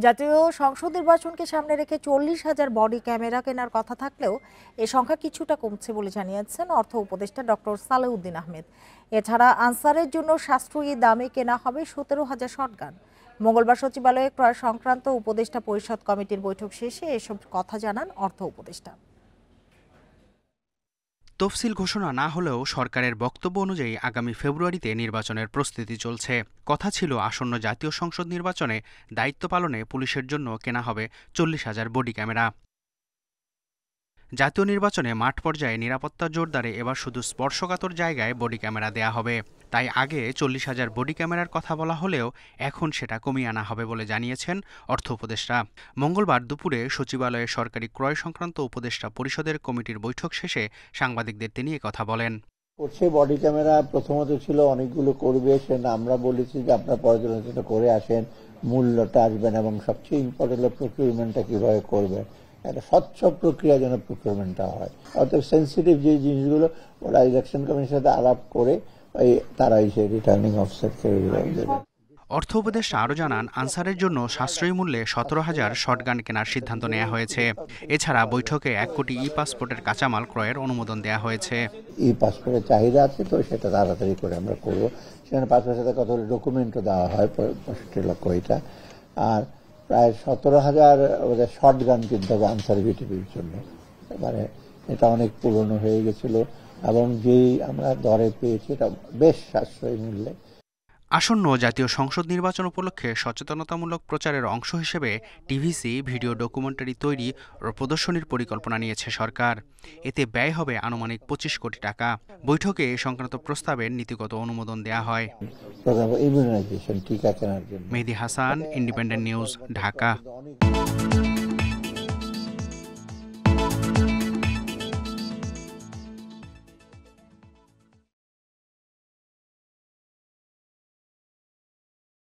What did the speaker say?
জাতীয় সংসদ নির্বাচনকে সামনে রেখে 40,000 বডি ক্যামেরা কেনার কথা থাকলেও এ সংখ্যা কিছুটা কমছে বলে জানিয়েছেন অর্থ উপদেষ্টা ডক্টর সালেউদ্দিন আহমেদ। এছাড়া আনসারের জন্য সাশ্রয়ী দামে কেনা হবে 17,000 শটগান। মঙ্গলবার সচিবালয়ে ক্রয় সংক্রান্ত উপদেষ্টা পরিষদ কমিটির বৈঠক শেষে এসব কথা জানান অর্থ উপদেষ্টা। তফসিল ঘোষণা না হলেও সরকারের বক্তব্য অনুযায়ী আগামী ফেব্রুয়ারিতে নির্বাচনের প্রস্তুতি চলছে। কথা ছিল আসন্ন জাতীয় সংসদ নির্বাচনে দায়িত্ব পালনে পুলিশের জন্য কেনা হবে 40,000 বডি ক্যামেরা। জাতীয় নির্বাচনে মাঠ পর্যায়ে নিরাপত্তা জোরদারে এবার শুধু স্পর্শকাতর জায়গায় বডি ক্যামেরা দেয়া হবে। তাই আগে 40,000 বডি ক্যামেরার কথা বলা হলেও এখন সেটা কমিয়ে আনা হবে বলে জানিয়েছেন অর্থ উপদেষ্টা। মঙ্গলবার দুপুরে সচিবালয়ে সরকারি ক্রয় সংক্রান্ত উপদেষ্টা পরিষদের কমিটির বৈঠক শেষে সাংবাদিকদের তিনি কথা বলেন। বডি ক্যামেরা প্রথমত ছিল অনেকগুলো করবে, সেটা আমরা বলেছি যে আপনারা পর্যালোচনা করে আসেন, মূল্যটা আসবেন এবং সবচেয়ে ইম্পর্টেন্ট হলো প্রকিউরমেন্টটা কিভাবে করবে, একটা স্বচ্ছ প্রক্রিয়া যেন প্রকিউরমেন্টটা হয়। অর্থাৎ সেন্সিটিভ যে জিনিসগুলো ওরা ইলেকশন কমিশনের সাথে আলাপ করে তারাই সেই রিটার্নিং অফিসারকে দেবে। অর্থ উপদেষ্টা আরও জানান, আনসারের জন্য সাশ্রয়ী মূল্যে 17,000 শটগান কেনার সিদ্ধান্ত নেওয়া হয়েছে। এছাড়া বৈঠকে 1 কোটি ই পাসপোর্টের কাঁচামাল ক্রয়ের অনুমোদন দেওয়া হয়েছে। ই পাসপোর্টের চাহিদা আছে, তো সেটা তাড়াতাড়ি করে আমরা করবো। সেখানে পাসপোর্টের সাথে কতগুলো ডকুমেন্টও দেওয়া হয়, 65 লক্ষ এটা। আর প্রায় 17,000 শটগান কিনতে হবে আনসার বিটিভির জন্য। মানে এটা অনেক পুরনো হয়ে গেছিল এবং যেই আমরা দরে পেয়েছি এটা বেশ সাশ্রয়ী মূল্যে। আসন্ন জাতীয় সংসদ নির্বাচন উপলক্ষে সচেতনতামূলক প্রচারের অংশ হিসেবে টিভিসি ভিডিও ডকুমেন্টারি তৈরি ও প্রদর্শনীর পরিকল্পনা নিয়েছে সরকার। এতে ব্যয় হবে আনুমানিক 25 কোটি টাকা। বৈঠকে এ সংক্রান্ত প্রস্তাবের নীতিগত অনুমোদন দেওয়া হয়। ইমিউনাইজেশন টিকা কেনার জন্য। মেহেদী হাসান, ইন্ডিপেন্ডেন্ট নিউজ, ঢাকা।